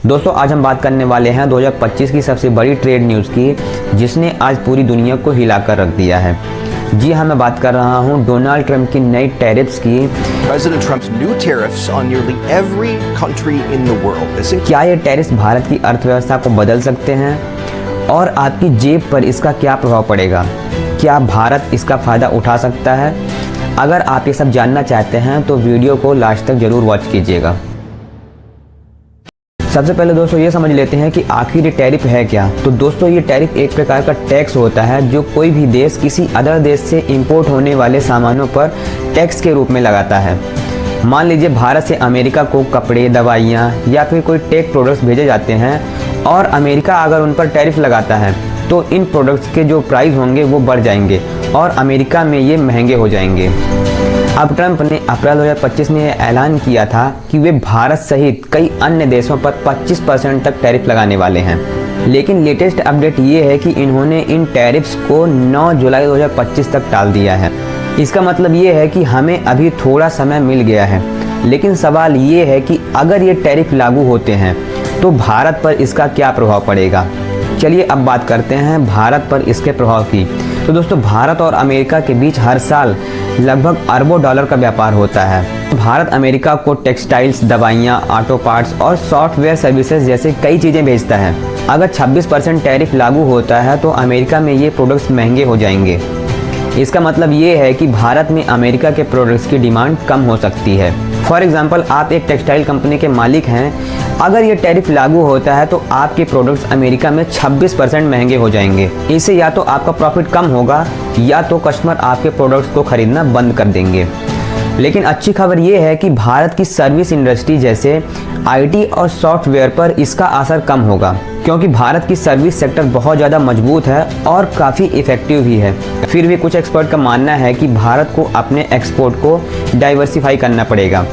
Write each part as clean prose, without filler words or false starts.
दोस्तों आज हम बात करने वाले हैं 2025 की सबसे बड़ी ट्रेड न्यूज़ की, जिसने आज पूरी दुनिया को हिलाकर रख दिया है। जी हाँ, मैं बात कर रहा हूँ डोनाल्ड ट्रंप की नई टैरिफ्स की। President Trump's new tariffs on nearly every country in the world. क्या ये टैरिफ्स भारत की अर्थव्यवस्था को बदल सकते हैं और आपकी जेब पर इसका क्या प्रभाव पड़ेगा? क्या भारत इसका फ़ायदा उठा सकता है? अगर आप ये सब जानना चाहते हैं तो वीडियो को लास्ट तक ज़रूर वॉच कीजिएगा। सबसे पहले दोस्तों ये समझ लेते हैं कि आखिर ये टैरिफ है क्या। तो दोस्तों ये टैरिफ एक प्रकार का टैक्स होता है जो कोई भी देश किसी अदर देश से इंपोर्ट होने वाले सामानों पर टैक्स के रूप में लगाता है। मान लीजिए भारत से अमेरिका को कपड़े, दवाइयाँ या फिर कोई टेक प्रोडक्ट्स भेजे जाते हैं और अमेरिका अगर उन पर टैरिफ लगाता है तो इन प्रोडक्ट्स के जो प्राइस होंगे वो बढ़ जाएंगे और अमेरिका में ये महंगे हो जाएंगे। अब ट्रंप ने अप्रैल 2025 में ऐलान किया था कि वे भारत सहित कई अन्य देशों पर 25% तक टैरिफ लगाने वाले हैं। लेकिन लेटेस्ट अपडेट ये है कि इन्होंने इन टैरिफ्स को 9 जुलाई 2025 तक टाल दिया है। इसका मतलब ये है कि हमें अभी थोड़ा समय मिल गया है। लेकिन सवाल ये है कि अगर ये टैरिफ लागू होते हैं तो भारत पर इसका क्या प्रभाव पड़ेगा। चलिए अब बात करते हैं भारत पर इसके प्रभाव की। तो दोस्तों भारत और अमेरिका के बीच हर साल लगभग अरबों डॉलर का व्यापार होता है। भारत अमेरिका को टेक्सटाइल्स, दवाइयाँ, ऑटो पार्ट्स और सॉफ्टवेयर सर्विसेज जैसे कई चीज़ें भेजता है। अगर 26% टैरिफ लागू होता है तो अमेरिका में ये प्रोडक्ट्स महंगे हो जाएंगे। इसका मतलब ये है कि भारत में अमेरिका के प्रोडक्ट्स की डिमांड कम हो सकती है। फॉर एग्जांपल आप एक टेक्सटाइल कंपनी के मालिक हैं, अगर ये टैरिफ लागू होता है तो आपके प्रोडक्ट्स अमेरिका में 26% महंगे हो जाएंगे। इससे या तो आपका प्रॉफिट कम होगा या तो कस्टमर आपके प्रोडक्ट्स को खरीदना बंद कर देंगे। लेकिन अच्छी खबर ये है कि भारत की सर्विस इंडस्ट्री जैसे आईटी और सॉफ्टवेयर पर इसका असर कम होगा, क्योंकि भारत की सर्विस सेक्टर बहुत ज़्यादा मजबूत है और काफ़ी इफ़ेक्टिव भी है। फिर भी कुछ एक्सपर्ट का मानना है कि भारत को अपने एक्सपोर्ट को डाइवर्सिफाई करना पड़ेगा,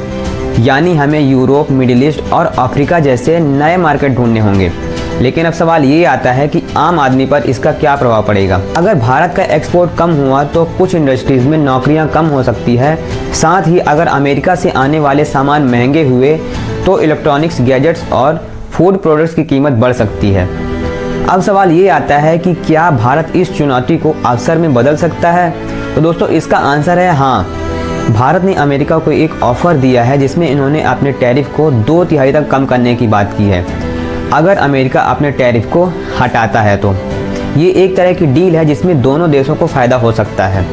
यानी हमें यूरोप, मिडिल ईस्ट और अफ्रीका जैसे नए मार्केट ढूंढने होंगे। लेकिन अब सवाल ये आता है कि आम आदमी पर इसका क्या प्रभाव पड़ेगा। अगर भारत का एक्सपोर्ट कम हुआ तो कुछ इंडस्ट्रीज़ में नौकरियां कम हो सकती है। साथ ही अगर अमेरिका से आने वाले सामान महंगे हुए तो इलेक्ट्रॉनिक्स, गैजेट्स और फूड प्रोडक्ट्स की कीमत बढ़ सकती है। अब सवाल ये आता है कि क्या भारत इस चुनौती को अवसर में बदल सकता है। तो दोस्तों इसका आंसर है हाँ। भारत ने अमेरिका को एक ऑफ़र दिया है जिसमें इन्होंने अपने टैरिफ को 2/3 तक कम करने की बात की है, अगर अमेरिका अपने टैरिफ को हटाता है तो। ये एक तरह की डील है जिसमें दोनों देशों को फ़ायदा हो सकता है।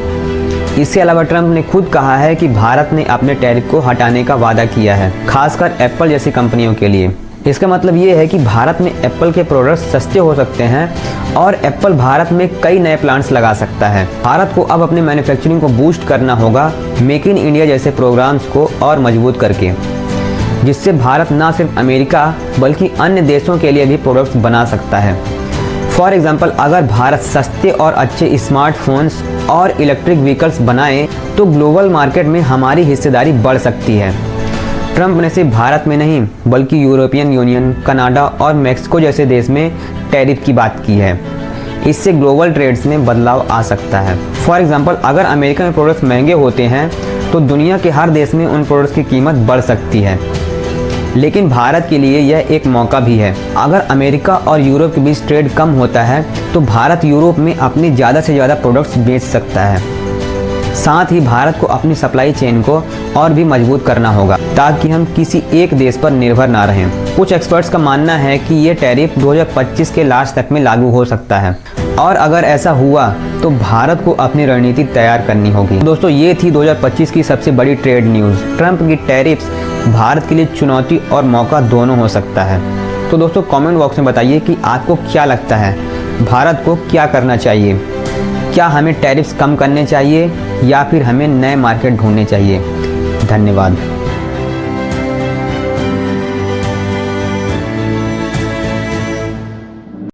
इसके अलावा ट्रंप ने खुद कहा है कि भारत ने अपने टैरिफ को हटाने का वादा किया है, खासकर एप्पल जैसी कंपनियों के लिए। इसका मतलब ये है कि भारत में एप्पल के प्रोडक्ट्स सस्ते हो सकते हैं और एप्पल भारत में कई नए प्लांट्स लगा सकता है। भारत को अब अपने मैन्युफैक्चरिंग को बूस्ट करना होगा, मेक इन इंडिया जैसे प्रोग्राम्स को और मजबूत करके, जिससे भारत न सिर्फ अमेरिका बल्कि अन्य देशों के लिए भी प्रोडक्ट्स बना सकता है। फॉर एग्जांपल अगर भारत सस्ते और अच्छे स्मार्टफोन्स और इलेक्ट्रिक व्हीकल्स बनाए तो ग्लोबल मार्केट में हमारी हिस्सेदारी बढ़ सकती है। ट्रंप ने सिर्फ भारत में नहीं बल्कि यूरोपियन यूनियन, कनाडा और मैक्सिको जैसे देश में टैरिफ की बात की है। इससे ग्लोबल ट्रेड्स में बदलाव आ सकता है। फॉर एग्जांपल अगर अमेरिका में प्रोडक्ट्स महंगे होते हैं तो दुनिया के हर देश में उन प्रोडक्ट्स की कीमत बढ़ सकती है। लेकिन भारत के लिए यह एक मौका भी है। अगर अमेरिका और यूरोप के बीच ट्रेड कम होता है तो भारत यूरोप में अपनी ज़्यादा से ज़्यादा प्रोडक्ट्स बेच सकता है। साथ ही भारत को अपनी सप्लाई चेन को और भी मजबूत करना होगा ताकि हम किसी एक देश पर निर्भर ना रहें। कुछ एक्सपर्ट्स का मानना है कि ये टैरिफ 2025 के लास्ट तक में लागू हो सकता है और अगर ऐसा हुआ तो भारत को अपनी रणनीति तैयार करनी होगी। दोस्तों ये थी 2025 की सबसे बड़ी ट्रेड न्यूज़। ट्रंप की टैरिफ्स भारत के लिए चुनौती और मौका दोनों हो सकता है। तो दोस्तों कमेंट बॉक्स में बताइए कि आपको क्या लगता है, भारत को क्या करना चाहिए। क्या हमें टैरिफ्स कम करने चाहिए या फिर हमें नए मार्केट ढूंढने चाहिए। धन्यवाद।